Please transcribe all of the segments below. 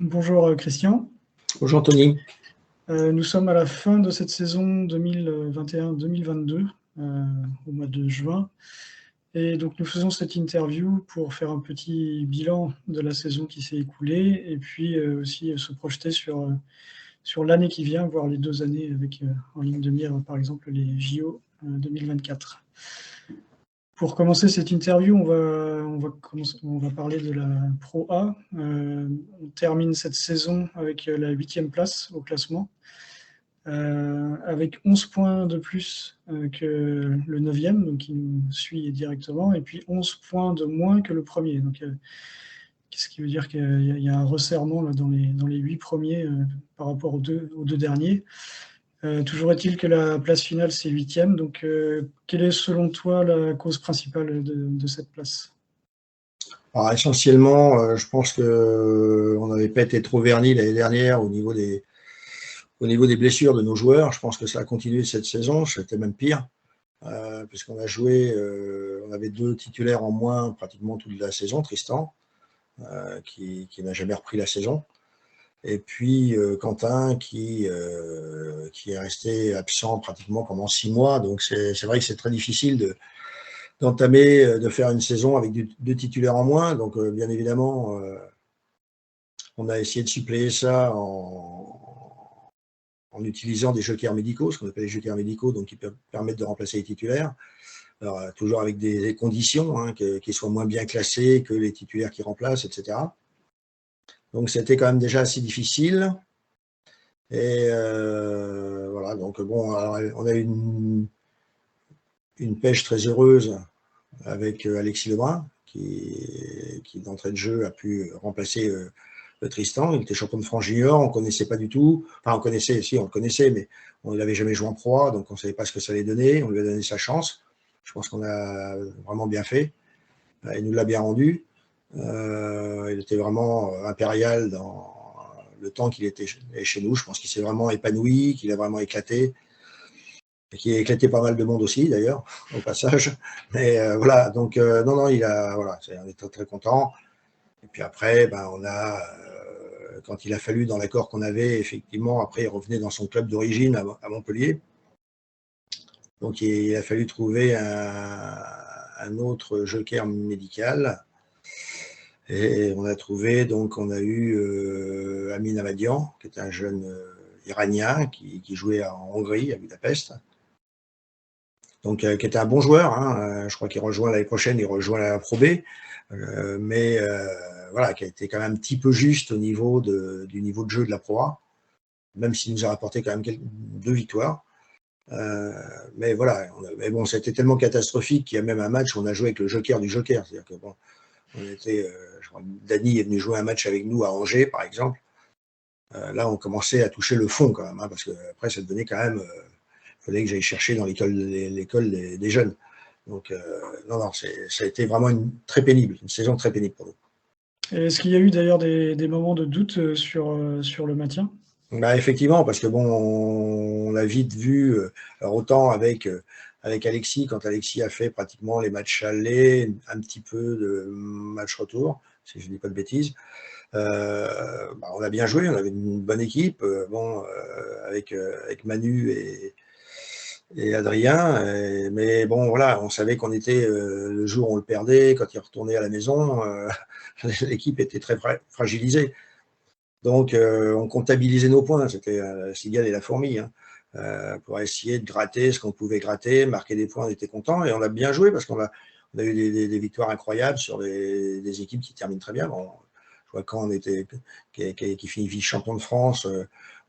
Bonjour Christian. Bonjour Anthony. Nous sommes à la fin de cette saison 2021-2022, au mois de juin. Et donc nous faisons cette interview pour faire un petit bilan de la saison qui s'est écoulée et puis aussi se projeter sur l'année qui vient, voire les 2 années avec en ligne de mire par exemple les JO 2024. Pour commencer cette interview, on va parler de la Pro A. On termine cette saison avec la 8e place au classement, avec 11 points de plus que le 9e, donc qui nous suit directement, et puis 11 points de moins que le premier. Donc, ce qui veut dire qu'il y a un resserrement là, dans les 8 premiers par rapport aux deux derniers. Toujours est-il que la place finale, c'est 8e. Donc, quelle est selon toi la cause principale de cette place? Alors essentiellement, je pense qu'on n'avait pas été trop vernis l'année dernière au niveau des blessures de nos joueurs. Je pense que ça a continué cette saison, c'était même pire, puisqu'on a joué, on avait 2 titulaires en moins pratiquement toute la saison, Tristan, qui n'a jamais repris la saison. Et puis Quentin qui est resté absent pratiquement pendant 6 mois. Donc c'est vrai que c'est très difficile d'entamer, de faire une saison avec 2 titulaires en moins. Donc bien évidemment, on a essayé de suppléer ça en utilisant des jokers médicaux, ce qu'on appelle les jokers médicaux, donc qui permettent de remplacer les titulaires. Alors, toujours avec des conditions, hein, qu'ils soient moins bien classés que les titulaires qui remplacent, etc. Donc c'était quand même déjà assez difficile. Et voilà, donc bon, alors, on a eu une pêche très heureuse avec Alexis Lebrun, qui d'entrée de jeu a pu remplacer Tristan. Il était champion de France junior, on ne connaissait pas du tout. Enfin, on connaissait, si, on le connaissait, mais on ne l'avait jamais joué en pro, donc on ne savait pas ce que ça allait donner. On lui a donné sa chance. Je pense qu'on a vraiment bien fait. Il nous l'a bien rendu. Il était vraiment impérial dans le temps qu'il était chez nous. Je pense qu'il s'est vraiment épanoui, qu'il a vraiment éclaté. Et qui a éclaté pas mal de monde aussi, d'ailleurs, au passage. Mais voilà, donc non, voilà, on est très, très content. Et puis après, ben, quand il a fallu, dans l'accord qu'on avait, effectivement, après, il revenait dans son club d'origine à Montpellier. Donc, il a fallu trouver un autre joker médical. Et on a trouvé, donc, on a eu Amin Amadian, qui est un jeune Iranien qui jouait en Hongrie, à Budapest. Donc, qui était un bon joueur. Hein. Je crois qu'il rejoint l'année prochaine, il rejoint la Pro B. Mais voilà, qui a été quand même un petit peu juste au niveau du niveau de jeu de la Pro A, même s'il nous a rapporté quand même 2 victoires. Mais voilà, mais bon, c'était tellement catastrophique qu'il y a même un match où on a joué avec le joker du joker. C'est-à-dire que bon, on était, je crois, Dany est venu jouer un match avec nous à Angers, par exemple. Là, on commençait à toucher le fond quand même, hein, parce que après, ça devenait quand même. Il fallait que j'aille chercher dans l'école des jeunes. Donc, non, ça a été vraiment une saison très pénible pour nous. Est-ce qu'il y a eu d'ailleurs des moments de doute sur le maintien? Bah, effectivement, parce que bon, on a vite vu, alors autant avec Alexis, quand Alexis a fait pratiquement les matchs allés, un petit peu de match retour, si je ne dis pas de bêtises, bah, on a bien joué, on avait une bonne équipe, bon, avec Manu et Adrien, mais bon, voilà, on savait qu'on était, le jour où on le perdait, quand il retournait à la maison, l'équipe était très fragilisée. Donc, on comptabilisait nos points, c'était la cigale et la fourmi, hein, pour essayer de gratter ce qu'on pouvait gratter, marquer des points, on était content, et on a bien joué parce qu'on a eu des victoires incroyables sur des équipes qui terminent très bien. Bon, je vois Caen qui finit vice-champion de France,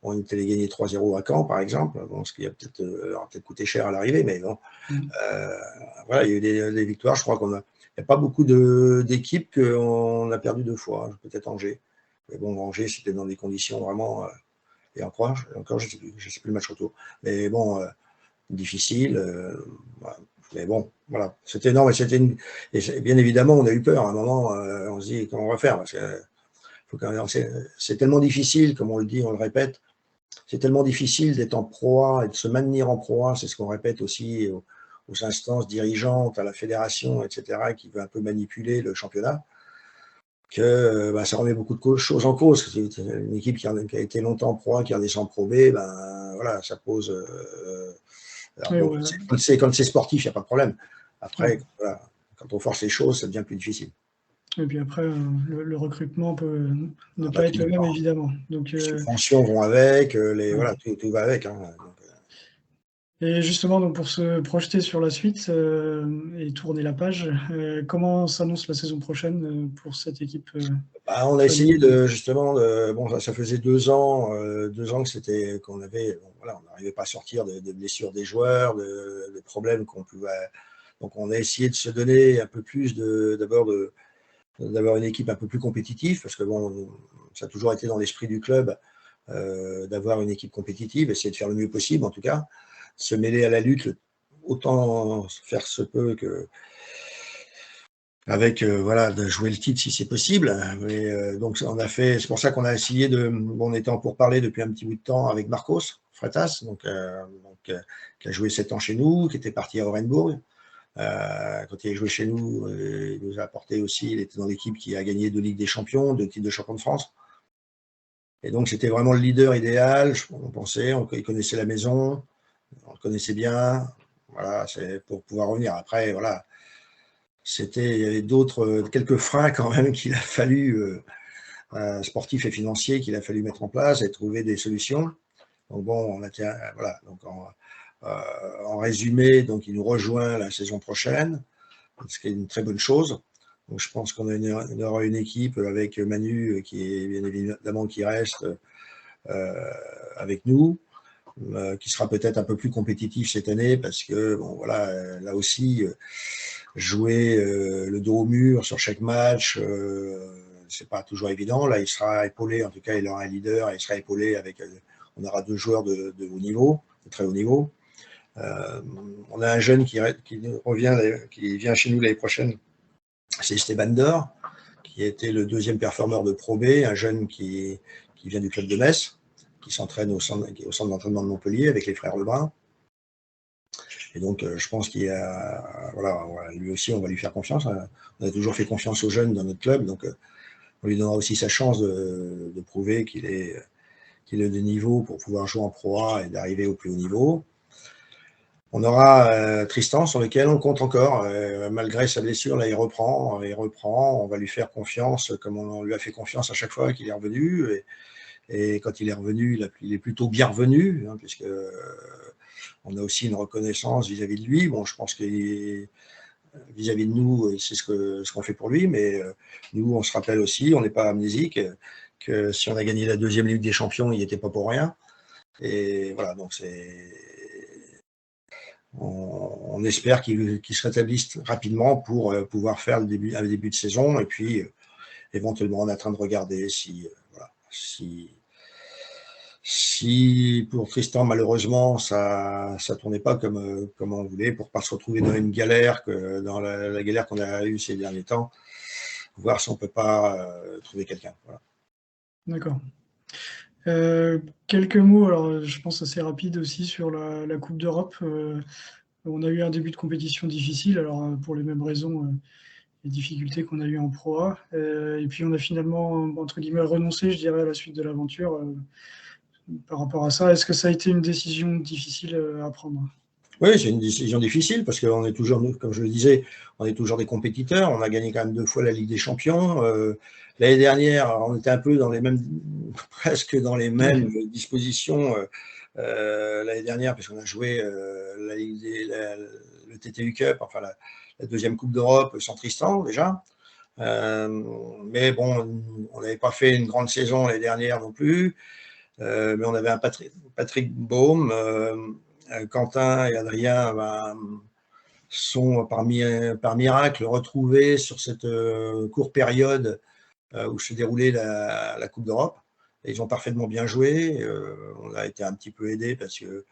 on était les gagner 3-0 à Caen, par exemple, bon, ce qui a peut-être coûté cher à l'arrivée, mais bon, voilà, il y a eu des victoires. Je crois qu'il n'y a pas beaucoup d'équipes qu'on a perdu 2 fois, hein, peut-être Angers. Mais bon, Angers, c'était dans des conditions vraiment. Et encore, je ne sais plus le match retour. Mais bon, difficile. Voilà. Mais bon, voilà. C'était énorme. Et bien évidemment, on a eu peur. À un moment, on se dit comment on va faire. Parce que c'est tellement difficile, comme on le dit, on le répète. C'est tellement difficile d'être en proie et de se maintenir en proie. C'est ce qu'on répète aussi aux instances dirigeantes, à la fédération, etc., qui veut un peu manipuler le championnat. que ça remet beaucoup de choses en cause. C'est une équipe qui a été longtemps en Pro A, qui redescend en Pro B, voilà, ça pose. Alors Oui, bon, quand c'est sportif, il n'y a pas de problème. Après, ouais. voilà, quand on force les choses, ça devient plus difficile. Et puis après, le recrutement peut ne pas être Tout le même, dépend. évidemment. Donc, Les subventions vont avec, ouais. voilà, tout va avec. Hein. Et justement, donc pour se projeter sur la suite, et tourner la page, comment s'annonce la saison prochaine, pour cette équipe, On a essayé féminine? justement, bon, ça faisait 2 ans qu'on avait, bon, voilà, on n'arrivait pas à sortir de blessures des joueurs, de problèmes qu'on pouvait. Donc on a essayé de se donner un peu plus d'avoir une équipe un peu plus compétitive, parce que bon, ça a toujours été dans l'esprit du club d'avoir une équipe compétitive, essayer de faire le mieux possible en tout cas, se mêler à la lutte, autant faire se peut que avec voilà, de jouer le titre si c'est possible. Mais, donc on a fait, c'est pour ça qu'on a essayé on était en pourparlers depuis un petit bout de temps avec Marcos Freitas, qui a joué 7 ans chez nous, qui était parti à Orenbourg. Quand il a joué chez nous, il nous a apporté aussi, il était dans l'équipe qui a gagné 2 Ligues des Champions, 2 titres de champion de France. Et donc c'était vraiment le leader idéal, on pensait, il connaissait la maison, on le connaissait bien, voilà, c'est pour pouvoir revenir. Après, voilà, il y avait quelques freins quand même qu'il a fallu, sportifs et financiers, qu'il a fallu mettre en place et trouver des solutions. Donc bon, voilà, donc en résumé, donc il nous rejoint la saison prochaine, ce qui est une très bonne chose. Donc je pense qu'on aura une équipe avec Manu qui est bien évidemment qui reste avec nous, qui sera peut-être un peu plus compétitif cette année parce que bon voilà, là aussi jouer le dos au mur sur chaque match, c'est pas toujours évident. Là, il sera épaulé, en tout cas, il aura un leader, et il sera épaulé avec. On aura 2 joueurs de haut niveau, de très haut niveau. On a un jeune qui vient chez nous l'année prochaine, c'est Esteban Dor, qui était le 2e performeur de Pro B, un jeune qui vient du club de Metz, qui s'entraîne au centre d'entraînement de Montpellier avec les frères Lebrun. Et donc, je pense voilà, lui aussi, on va lui faire confiance. On a toujours fait confiance aux jeunes dans notre club, donc on lui donnera aussi sa chance de prouver qu'il est de niveau pour pouvoir jouer en Pro A et d'arriver au plus haut niveau. On aura Tristan, sur lequel on compte encore, malgré sa blessure, là il reprend, on va lui faire confiance, comme on lui a fait confiance à chaque fois qu'il est revenu, et quand il est revenu, il est plutôt bien revenu, hein, puisque on a aussi une reconnaissance vis-à-vis de lui. Bon, je pense que vis-à-vis de nous, c'est ce qu'on fait pour lui, mais nous, on se rappelle aussi, on n'est pas amnésique, que si on a gagné la 2e Ligue des Champions, il n'était pas pour rien. Et voilà, donc on espère qu'il se rétablisse rapidement pour pouvoir faire un début de saison, et puis éventuellement, on est en train de regarder si pour Tristan, malheureusement, ça ne tournait pas comme on voulait, pour ne pas se retrouver dans une galère, dans la galère qu'on a eue ces derniers temps, voir si on ne peut pas trouver quelqu'un. Voilà. D'accord. Quelques mots, alors, je pense assez rapide aussi sur la Coupe d'Europe. On a eu un début de compétition difficile, alors, pour les mêmes raisons, les difficultés qu'on a eues en Pro A. Et puis on a finalement, entre guillemets, «renoncé», je dirais, à la suite de l'aventure, par rapport à ça. Est-ce que ça a été une décision difficile, à prendre? Oui, c'est une décision difficile parce qu'on est toujours, comme je le disais, on est toujours des compétiteurs. On a gagné quand même 2 fois la Ligue des Champions. L'année dernière, on était un peu presque dans les mêmes dispositions l'année dernière, puisqu'on a joué le TTU Cup, enfin la 2e Coupe d'Europe sans Tristan déjà. Mais bon, on n'avait pas fait une grande saison l'année dernière non plus. Mais on avait un Patrick Baume. Quentin et Adrien sont par miracle retrouvés sur cette courte période où se déroulait la Coupe d'Europe. Et ils ont parfaitement bien joué. On a été un petit peu aidés parce que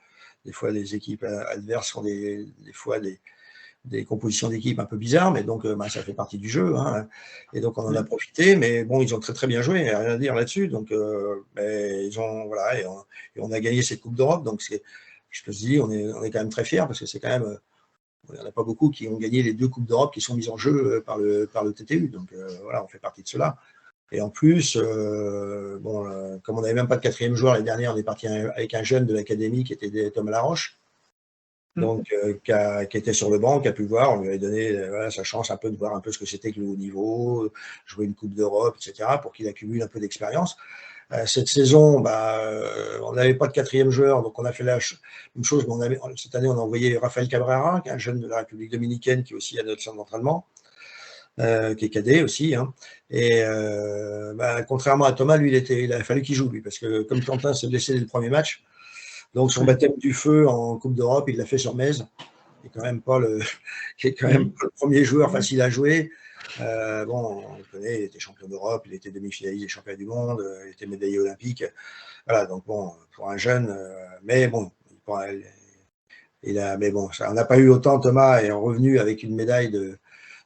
des fois, les équipes adverses ont des fois des compositions d'équipes un peu bizarres, mais donc ça fait partie du jeu. Hein. Et donc, on en a profité. Mais bon, ils ont très, très bien joué. Il n'y a rien à dire là-dessus. Donc, voilà, et on a gagné cette Coupe d'Europe. Donc, je te dis, on est quand même très fiers parce que c'est quand même Il n'y en a pas beaucoup qui ont gagné les 2 Coupes d'Europe qui sont mises en jeu par le TTU. Donc voilà, on fait partie de cela. Et en plus, comme on n'avait même pas de 4e joueur l'année dernière, on est parti avec un jeune de l'académie qui était Thomas Laroche, donc qui était sur le banc, qui a pu voir. On lui avait donné sa chance un peu de voir un peu ce que c'était que le haut niveau, jouer une Coupe d'Europe, etc., pour qu'il accumule un peu d'expérience. Cette saison, on n'avait pas de 4e joueur, donc on a fait la même chose. Mais cette année, on a envoyé Rafael Cabrera, qui est un jeune de la République dominicaine, qui est aussi à notre centre d'entraînement, qui est cadet aussi. Hein. Et contrairement à Thomas, lui, il a fallu qu'il joue, lui, parce que comme Quentin s'est blessé dès le premier match, donc son baptême du feu en Coupe d'Europe, il l'a fait sur Metz, qui est quand même pas le premier joueur facile à jouer. On le connaît, il était champion d'Europe, il était demi-finaliste des championnats du monde, il était médaillé olympique. Voilà, donc bon, pour un jeune, mais bon, mais bon, on n'a pas eu autant. Thomas est revenu avec une médaille de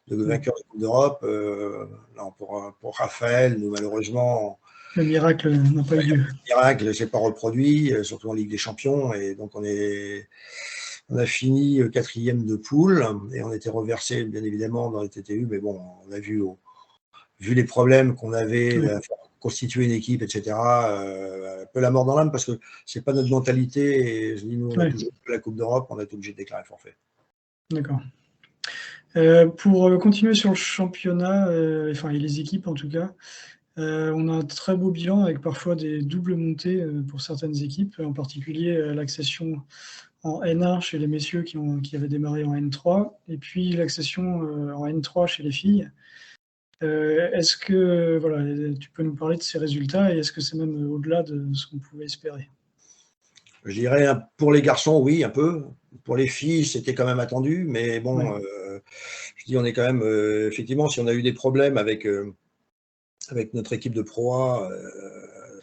vainqueur de Coupe d'Europe. Non, pour Raphaël, nous, malheureusement. Le miracle n'a pas eu lieu. Le miracle ne s'est pas reproduit, surtout en Ligue des Champions. Et donc, on a fini 4e de poule et on était reversé, bien évidemment, dans les TTU. Mais bon, on a vu les problèmes qu'on avait, constituer une équipe, etc., un peu la mort dans l'âme parce que c'est pas notre mentalité. Et je dis, nous, on a toujours fait la Coupe d'Europe, on a été obligé de déclarer forfait. D'accord. Pour continuer sur le championnat, et les équipes en tout cas, on a un très beau bilan avec parfois des doubles montées pour certaines équipes, en particulier l'accession en N1 chez les messieurs qui avaient démarré en N3, et puis l'accession en N3 chez les filles. Est-ce que tu peux nous parler de ces résultats et est-ce que c'est même au-delà de ce qu'on pouvait espérer? Je dirais pour les garçons, oui, un peu. Pour les filles, c'était quand même attendu, mais bon, je dis, on est quand même, effectivement, si on a eu des problèmes avec notre équipe de Pro A,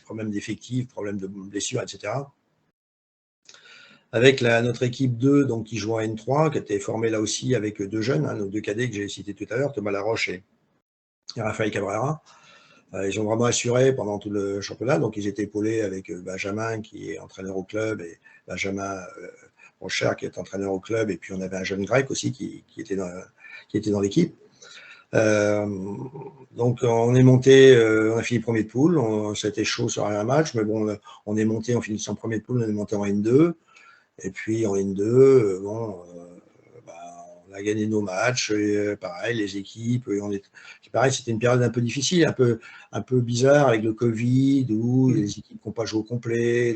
problème d'effectifs, problème de blessures, etc. Avec notre équipe 2, donc, qui joue en N3, qui était formée là aussi avec 2 jeunes, nos 2 cadets que j'ai cités tout à l'heure, Thomas Laroche et Rafael Cabrera. Ils ont vraiment assuré pendant tout le championnat. Donc, ils étaient épaulés avec Benjamin, qui est entraîneur au club, et Benjamin Rocher, qui est entraîneur au club. Et puis, on avait un jeune grec aussi qui était dans l'équipe. Donc, on est monté, on a fini premier de poule. C'était chaud sur un match, mais bon, on est monté, on finit en premier de poule, on est monté en N2. Et puis, en N2, on a gagné nos matchs, et, pareil, les équipes. Pareil, c'était une période un peu difficile, un peu bizarre avec le Covid, où les équipes n'ont pas joué au complet.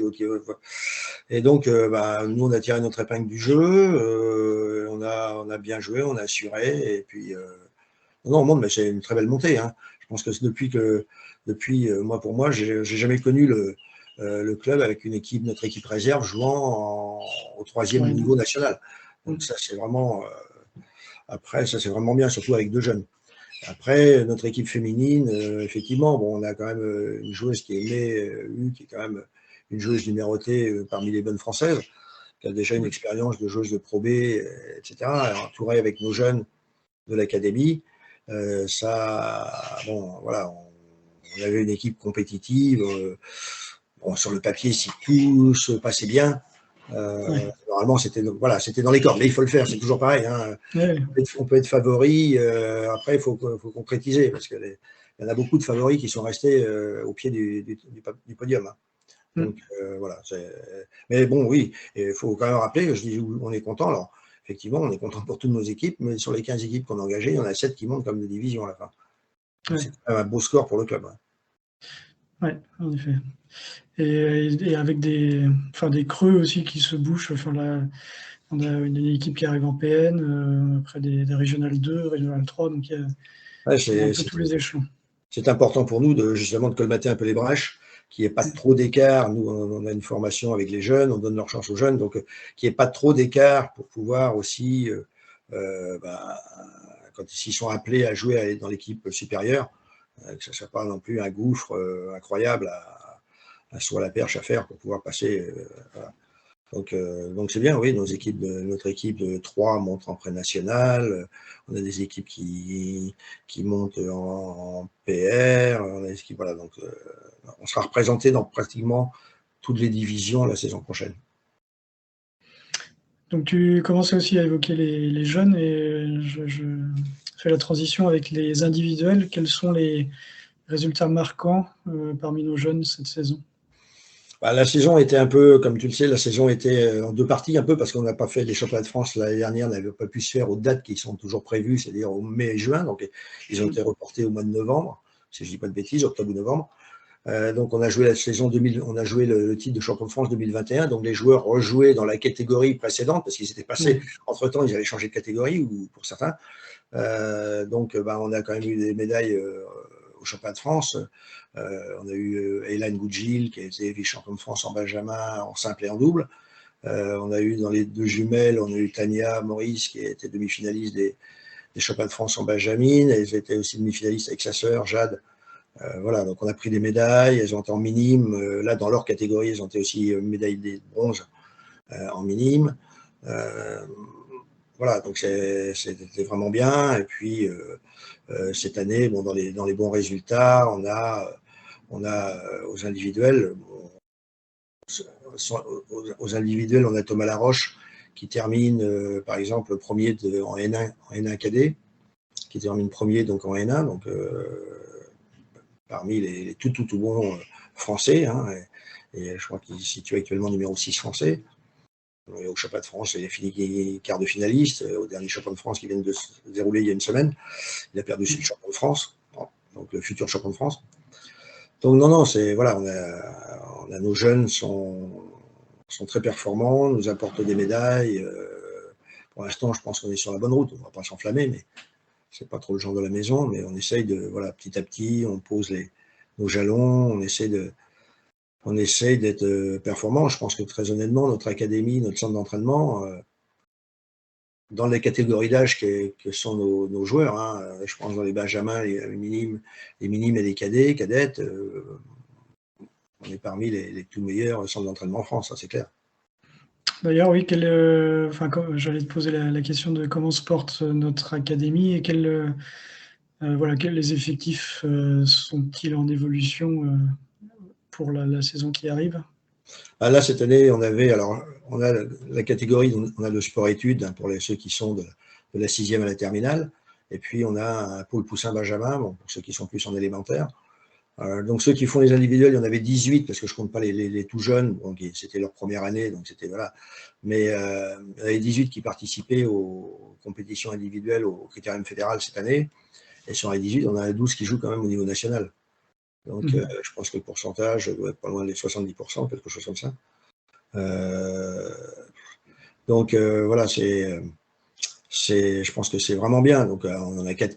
Et donc, nous, on a tiré notre épingle du jeu, on a bien joué, on a assuré. Et puis, non, mais c'est une très belle montée. Hein. Je pense que depuis pour moi, j'ai jamais connu le club avec notre équipe réserve jouant au 3e niveau national. Donc ça, c'est vraiment. Après, ça, c'est vraiment bien, surtout avec 2 jeunes. Après, notre équipe féminine, effectivement, on a quand même une joueuse qui est Aimée, qui est quand même une joueuse numérotée parmi les bonnes françaises, qui a déjà une expérience de joueuse de Pro B, etc., entourée avec nos jeunes de l'académie. On avait une équipe compétitive. Sur le papier, si tout se passait bien, normalement, c'était dans les cordes. Mais il faut le faire, c'est toujours pareil. Hein. On peut être favori, après, il faut concrétiser, parce qu'il y en a beaucoup de favoris qui sont restés au pied du podium. Hein. Donc, voilà. Mais bon, oui, il faut quand même rappeler, je dis, on est content. Alors, effectivement, on est content pour toutes nos équipes, mais sur les 15 équipes qu'on a engagées, il y en a 7 qui montent comme de division à la fin. C'est quand même un beau score pour le club. Hein. Oui, en effet. Et avec des creux aussi qui se bouchent. On a une équipe qui arrive en PN, après des régionales 2, régionales 3, donc il y a un peu tous les échelons. C'est important pour nous justement de colmater un peu les brèches, qu'il n'y ait pas trop d'écart. Nous, on a une formation avec les jeunes, on donne leur chance aux jeunes, donc qu'il n'y ait pas trop d'écart pour pouvoir aussi, quand ils sont appelés à jouer dans l'équipe supérieure, que ça ne soit pas non plus un gouffre incroyable à soit la perche à faire pour pouvoir passer. Voilà. Donc c'est bien, oui, notre équipe de 3 monte en pré-national, on a des équipes qui montent en PR, on a des équipes, voilà, donc on sera représenté dans pratiquement toutes les divisions la saison prochaine. Donc tu commençais aussi à évoquer les jeunes et je fais la transition avec les individuels. Quels sont les résultats marquants parmi nos jeunes cette saison? Bah, la saison était un peu, comme tu le sais, la saison était en deux parties un peu parce qu'on n'a pas fait les championnats de France l'année dernière, n'avait pas pu se faire aux dates qui sont toujours prévues, c'est-à-dire au mai et juin. Donc ils ont été reportés au mois de novembre, si je dis pas de bêtises, octobre ou novembre. Donc on a joué la saison 2000, on a joué le titre de champion de France 2021. Donc les joueurs rejouaient dans la catégorie précédente parce qu'ils s'étaient passés, entre-temps ils avaient changé de catégorie ou pour certains. Donc on a quand même eu des médailles au championnat de France. On a eu Hélène Goudgil qui a été vice-champion de France en benjamin, en simple et en double. On a eu dans les deux jumelles, on a eu Tania Maurice qui a été demi-finaliste des championnats de France en benjamin. Elles étaient aussi demi-finalistes avec sa sœur Jade. Voilà, donc on a pris des médailles, elles ont été en minime. Là, dans leur catégorie, elles ont été aussi médailles de bronze en minime. Voilà, donc c'était vraiment bien. Et puis, cette année, bon, dans les bons résultats, on a aux individuels, aux individuels, on a Thomas Laroche qui termine, par exemple, premier en N1 cadet, qui termine premier donc en N1, donc parmi les tout bons français, hein, et je crois qu'il se situe actuellement numéro 6 français. Au championnat de France, il a fini quart de finaliste. Au dernier championnat de France qui vient de se dérouler il y a une semaine, il a perdu le champion de France, donc le futur champion de France. Donc non, c'est voilà, on a nos jeunes sont très performants, nous apportent des médailles. Pour l'instant, je pense qu'on est sur la bonne route. On ne va pas s'enflammer, mais c'est pas trop le genre de la maison. Mais on essaye de voilà, petit à petit, on pose nos jalons, on essaie d'être performant. Je pense que très honnêtement, notre académie, notre centre d'entraînement, dans les catégories d'âge que sont nos joueurs, hein, je pense dans les benjamins, les minimes et les cadettes, on est parmi les tout meilleurs centres d'entraînement en France, ça c'est clair. D'ailleurs, oui, j'allais te poser la question de comment se porte notre académie et quels les effectifs sont-ils en évolution pour la saison qui arrive? Là, cette année, on a la catégorie, on a le sport-études hein, pour ceux qui sont de la 6e à la terminale. Et puis, on a un pôle poussin benjamin, bon, pour ceux qui sont plus en élémentaire. Donc, ceux qui font les individuels, il y en avait 18, parce que je ne compte pas les tout jeunes, donc c'était leur première année, donc c'était voilà. Mais il y en avait 18 qui participaient aux compétitions individuelles, au Critérium fédéral cette année. Et sur les 18, on en a 12 qui jouent quand même au niveau national. Donc, je pense que le pourcentage doit être pas loin des 70%, quelque chose comme ça. Donc, voilà, je pense que c'est vraiment bien. Donc, on en a 4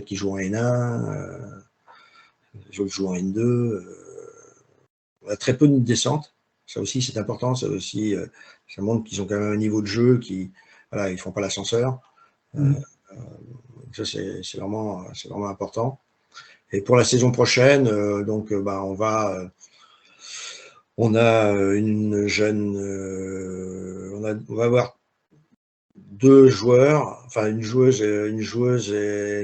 qui jouent en N1, les autres jouent en N2. On a très peu de descente. Ça aussi, c'est important. Ça aussi, ça montre qu'ils ont quand même un niveau de jeu voilà, ils font pas l'ascenseur. Ça, c'est vraiment important. Et pour la saison prochaine, on a une jeune, on va avoir 2 joueurs, enfin une joueuse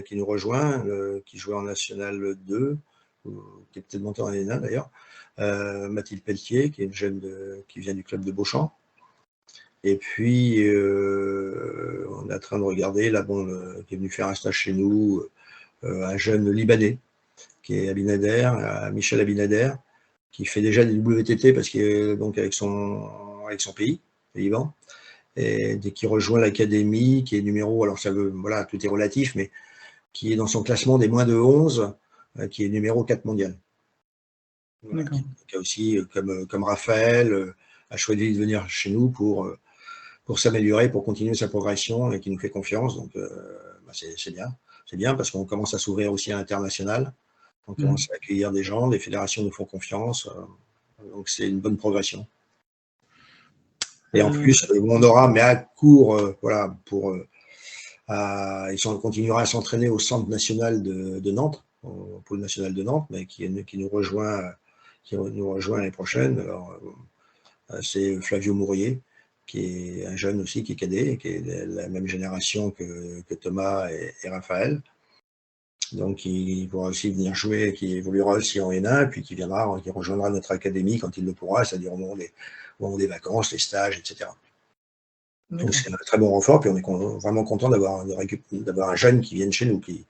qui nous rejoint, qui jouait en National 2, qui est peut-être montée en N1 d'ailleurs, Mathilde Pelletier, qui est une jeune qui vient du club de Beauchamp. Et puis, on est en train de regarder, là, qui est venu faire un stage chez nous, un jeune Libanais, qui est Michel Abinader, qui fait déjà des WTT parce qu'il est donc avec son pays, le Liban, et dès qu'il rejoint l'académie, qui est numéro, alors voilà, tout est relatif, mais qui est dans son classement des moins de 11, qui est numéro 4 mondial. Voilà, qui a aussi, comme Raphaël, a choisi de venir chez nous pour s'améliorer, pour continuer sa progression et qui nous fait confiance. Donc, c'est bien. C'est bien parce qu'on commence à s'ouvrir aussi à l'international. On commence à accueillir des gens, les fédérations nous font confiance. Donc, c'est une bonne progression. Et en plus, on aura, mais à court, voilà, il continuera à s'entraîner au centre national de Nantes, au pôle national de Nantes, mais qui nous rejoint l'année prochaine. Alors, c'est Flavio Mourier, qui est un jeune aussi, qui est cadet, qui est de la même génération que Thomas et Raphaël. Donc, il pourra aussi venir jouer, qui évoluera aussi en N1, puis qui rejoindra notre académie quand il le pourra, c'est-à-dire au moment des vacances, les stages, etc. Donc c'est un très bon renfort, puis on est vraiment content d'avoir un jeune qui vienne chez nous, qui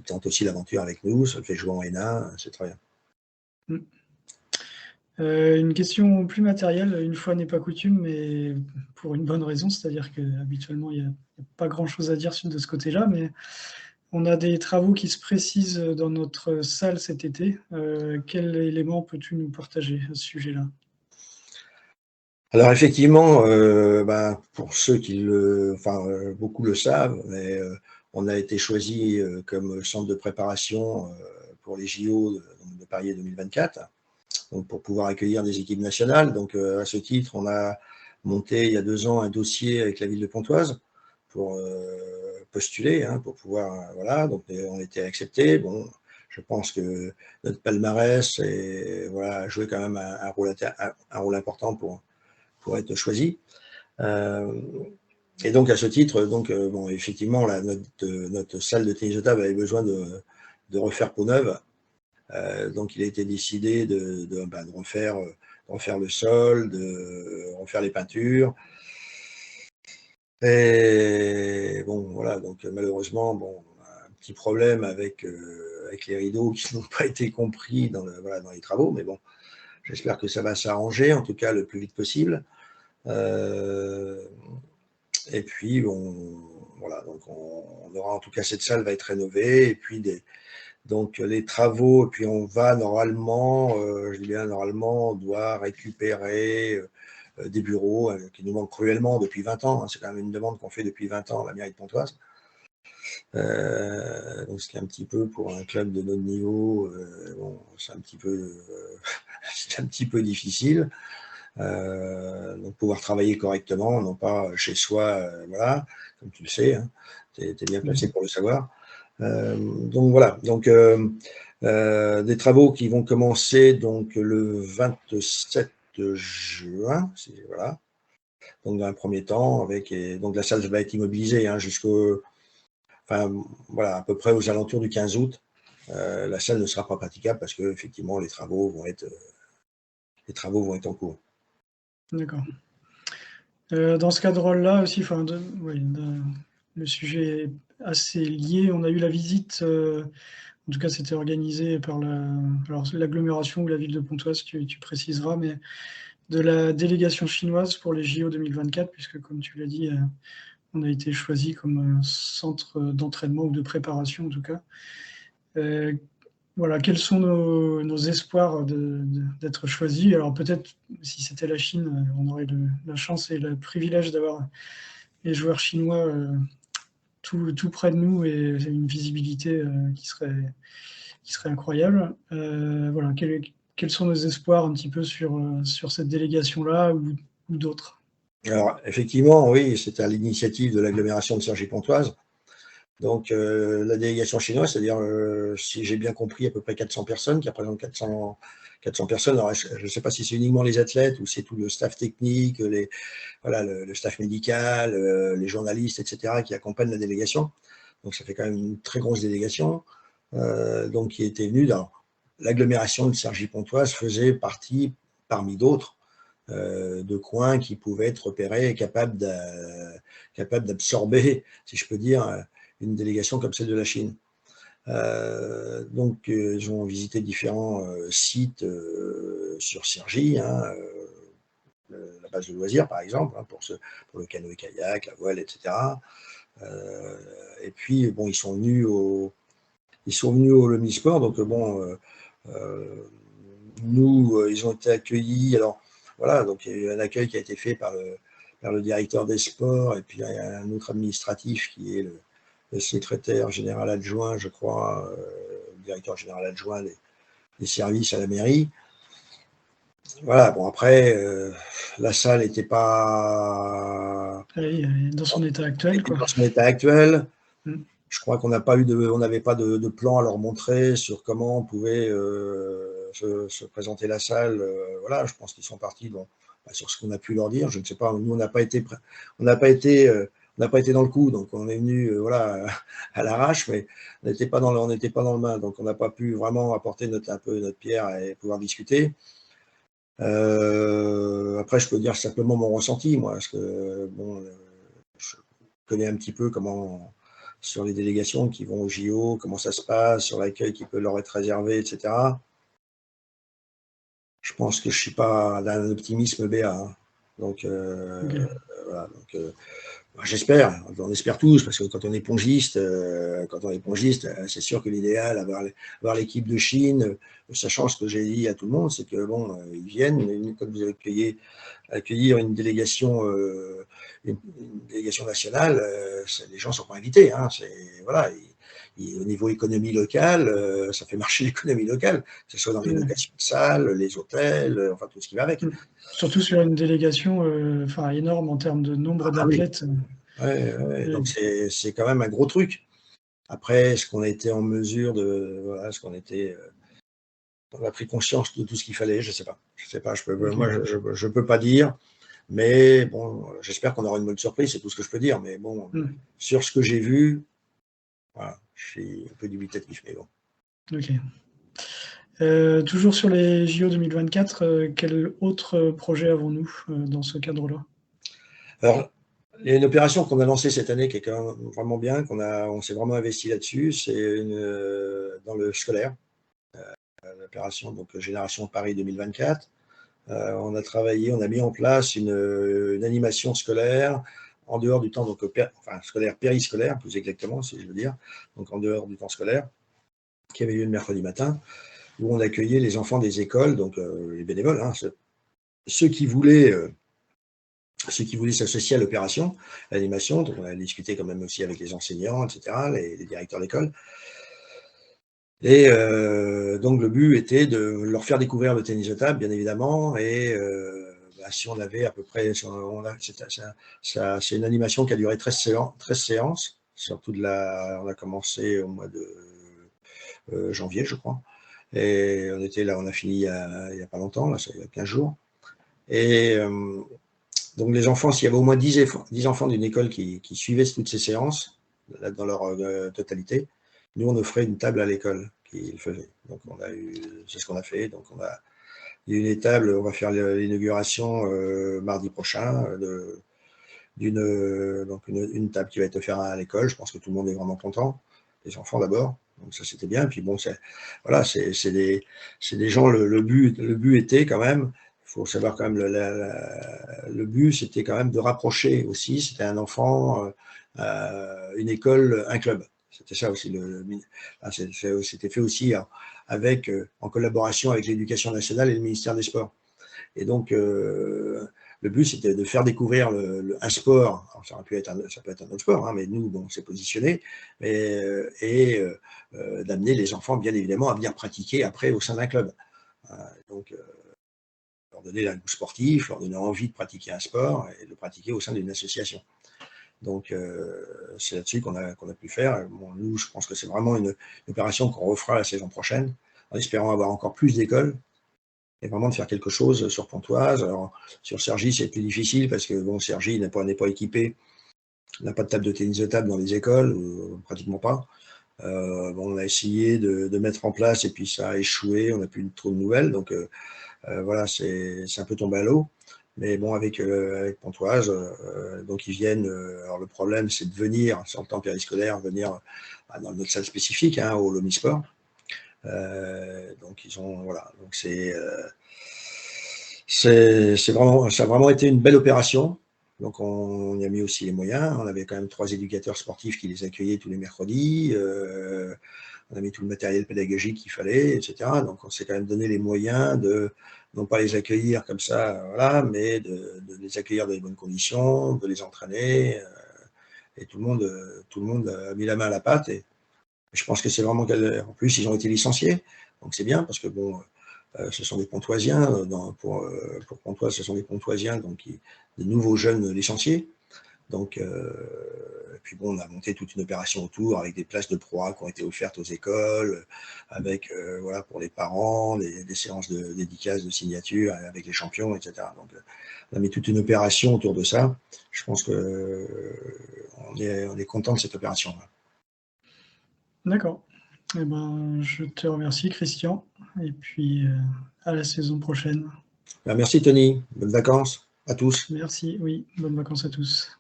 tente aussi l'aventure avec nous, ça le fait jouer en N1, c'est très bien. Mmh. Une question plus matérielle, une fois n'est pas coutume, mais pour une bonne raison, c'est-à-dire qu'habituellement, il y a pas grand-chose à dire de ce côté-là, mais on a des travaux qui se précisent dans notre salle cet été. Quel élément peux-tu nous partager à ce sujet-là? Alors effectivement, pour ceux beaucoup le savent, mais on a été choisi comme centre de préparation pour les JO de Paris 2024, donc pour pouvoir accueillir des équipes nationales. Donc à ce titre, on a monté il y a 2 ans un dossier avec la ville de Pontoise pour postuler, hein, pour pouvoir, voilà, donc on a été accepté. Bon, je pense que notre palmarès a joué quand même un rôle important pour être choisi. Et donc, à ce titre, bon, effectivement, notre salle de tennis de table avait besoin de refaire peau neuve. Donc, il a été décidé de refaire le sol, de refaire les peintures. Et bon, voilà, donc malheureusement, bon, on a un petit problème avec les rideaux qui n'ont pas été compris dans les travaux, mais bon, j'espère que ça va s'arranger, en tout cas le plus vite possible. Et puis, voilà, donc on aura en tout cas cette salle va être rénovée, et puis donc les travaux, et puis on va normalement, je dis bien normalement, on doit récupérer des bureaux qui nous manquent cruellement depuis 20 ans. Hein, c'est quand même une demande qu'on fait depuis 20 ans à la mairie de Pontoise. Donc c'est un petit peu pour un club de notre niveau, bon, c'est un petit peu, c'est un petit peu difficile. Donc pouvoir travailler correctement, non pas chez soi, voilà, comme tu le sais, hein, tu es bien placé pour le savoir. Donc voilà, donc des travaux qui vont commencer donc le 27 juin, voilà. Donc dans un premier temps, donc la salle va être immobilisée hein, voilà, à peu près aux alentours du 15 août. La salle ne sera pas praticable parce que effectivement les travaux vont être en cours. D'accord. Dans ce cadre-là aussi, le sujet est assez lié. On a eu la visite, en tout cas, c'était organisé par l'agglomération ou la ville de Pontoise, tu préciseras, mais de la délégation chinoise pour les JO 2024, puisque comme tu l'as dit, on a été choisi comme centre d'entraînement ou de préparation en tout cas. Voilà, quels sont nos espoirs d'être choisis? Alors peut-être, si c'était la Chine, on aurait la chance et le privilège d'avoir les joueurs chinois tout près de nous et une visibilité qui serait incroyable. Voilà, quels sont nos espoirs un petit peu sur cette délégation-là ou d'autres? Alors effectivement, oui, c'était à l'initiative de l'agglomération de Cergy-Pontoise. Donc la délégation chinoise, c'est-à-dire, si j'ai bien compris, à peu près 400 personnes, qui représentent 400 personnes. Alors, je ne sais pas si c'est uniquement les athlètes ou c'est tout le staff technique, le staff médical, les journalistes, etc., qui accompagnent la délégation. Donc ça fait quand même une très grosse délégation. Donc qui était venue dans l'agglomération de Cergy-Pontoise, faisait partie, parmi d'autres, de coins qui pouvaient être repérés et capables d'absorber, si je peux dire, une délégation comme celle de la Chine. Donc, ils ont visité différents sites sur Cergy, hein, la base de loisirs, par exemple, hein, pour le canoë-kayak, la voile, etc. Et puis, bon, ils sont venus au Lomisport, donc bon, nous, ils ont été accueillis. Alors, voilà, donc il y a eu un accueil qui a été fait par le directeur des sports, et puis il y a un autre administratif qui est le secrétaire général adjoint, je crois, le directeur général adjoint des services à la mairie. Voilà, bon après, la salle n'était pas Dans son état actuel, quoi. dans son état actuel. Mm. Je crois qu'on n'avait pas de plan à leur montrer sur comment on pouvait se présenter la salle. Voilà, je pense qu'ils sont partis sur ce qu'on a pu leur dire. Je ne sais pas, nous on n'a pas été dans le coup, donc on est venu voilà à l'arrache, mais on n'était pas dans le bain, donc on n'a pas pu vraiment apporter un peu notre pierre et pouvoir discuter. Après, je peux dire simplement mon ressenti, moi, parce que bon, je connais un petit peu comment, sur les délégations qui vont au JO, comment ça se passe, sur l'accueil qui peut leur être réservé, etc. Je pense que je suis pas d'un optimisme béat, hein. Donc, Ok. voilà. Donc, j'espère, on espère tous, parce que quand on est pongiste, c'est sûr que l'idéal, avoir l'équipe de Chine, sachant ce que j'ai dit à tout le monde, c'est que bon, ils viennent, mais quand vous accueillir une délégation nationale, les gens ne sont pas invités, hein, voilà, au niveau économie locale, ça fait marcher l'économie locale, que ce soit dans les Ouais. locations de salles, les hôtels, enfin tout ce qui va avec. Surtout sur une délégation énorme en termes de nombre Ah oui, d'athlètes. ouais, ouais, Et- donc c'est quand même un gros truc. Après, est-ce qu'on a été en mesure de, voilà, est-ce qu'on était, on a pris conscience de tout ce qu'il fallait, je ne sais pas. Je sais pas, moi, ok. je peux pas dire, mais bon, j'espère qu'on aura une bonne surprise, c'est tout ce que je peux dire. Mais bon, Hmm. sur ce que j'ai vu, voilà, je suis un peu dubitatif, mais bon. Ok. Toujours sur les JO 2024, quel autre projet avons-nous dans ce cadre-là? Alors, il y a une opération qu'on a lancée cette année qui est quand même vraiment bien, on s'est vraiment investi là-dessus, c'est dans le scolaire, l'opération donc Génération Paris 2024. On a travaillé, on a mis en place une animation scolaire en dehors du temps, donc scolaire, périscolaire, plus exactement, si je veux dire, donc en dehors du temps scolaire, qui avait lieu le mercredi matin, où on accueillait les enfants des écoles, donc les bénévoles, hein, ceux qui voulaient s'associer à l'opération, à l'animation. Donc on a discuté quand même aussi avec les enseignants, etc., les directeurs d'école. Et donc le but était de leur faire découvrir le tennis de table, bien évidemment, et si on avait à peu près, c'est une animation qui a duré 13 séances, on a commencé au mois de janvier, je crois, et on a fini il y a pas longtemps, là, il y a 15 jours. Et donc les enfants, s'il y avait au moins 10 enfants d'une école qui suivaient toutes ces séances, dans leur totalité, nous on offrait une table à l'école qui le faisait. Donc c'est ce qu'on a fait. Donc il y a une table, on va faire l'inauguration mardi prochain donc une table qui va être offerte à l'école. Je pense que tout le monde est vraiment content, les enfants d'abord. Donc ça c'était bien. Puis bon, voilà, c'est des gens. Le but était quand même. Il faut savoir quand même le but, c'était quand même de rapprocher aussi. C'était un enfant, une école, un club. C'était ça aussi. C'était fait aussi en collaboration avec l'Éducation nationale et le ministère des Sports. Et donc, le but, c'était de faire découvrir un sport. Alors, ça peut être un autre sport, hein, mais nous, bon, on s'est positionné, et d'amener les enfants, bien évidemment, à venir pratiquer après au sein d'un club. Donc, leur donner un goût sportif, leur donner envie de pratiquer un sport et de le pratiquer au sein d'une association. Donc, c'est là-dessus qu'on a pu faire. Bon, nous, je pense que c'est vraiment une opération qu'on refera la saison prochaine, en espérant avoir encore plus d'écoles et vraiment de faire quelque chose sur Pontoise. Alors, sur Cergy, c'est plus difficile parce que bon, Cergy n'est pas équipé, n'a pas de table de tennis de table dans les écoles, pratiquement pas. On a essayé de mettre en place et puis ça a échoué, on n'a plus trop de nouvelles. Donc voilà, c'est un peu tombé à l'eau. Mais bon, avec Pontoise, donc ils viennent. Alors le problème, c'est de venir, sur le temps périscolaire, venir dans notre salle spécifique, hein, au Lomisport. Donc ils ont, voilà, donc ça a vraiment été une belle opération. Donc on y a mis aussi les moyens. On avait quand même 3 éducateurs sportifs qui les accueillaient tous les mercredis. On a mis tout le matériel pédagogique qu'il fallait, etc. Donc on s'est quand même donné les moyens de non pas les accueillir comme ça, voilà, mais de les accueillir dans les bonnes conditions, de les entraîner. Et tout le monde a mis la main à la pâte. Et je pense que c'est vraiment en plus ils ont été licenciés, donc c'est bien parce que bon, ce sont des Pontoisiens, pour Pontoise, ce sont des Pontoisiens, donc des nouveaux jeunes licenciés. Donc, et puis bon, on a monté toute une opération autour avec des places de proie qui ont été offertes aux écoles, avec voilà, pour les parents, des séances de dédicaces, de signatures avec les champions, etc. Donc, on a mis toute une opération autour de ça. Je pense que on est content de cette opération-là. D'accord. Eh ben, je te remercie, Christian, et puis à la saison prochaine. Merci Tony, bonnes vacances à tous. Merci, oui, bonnes vacances à tous.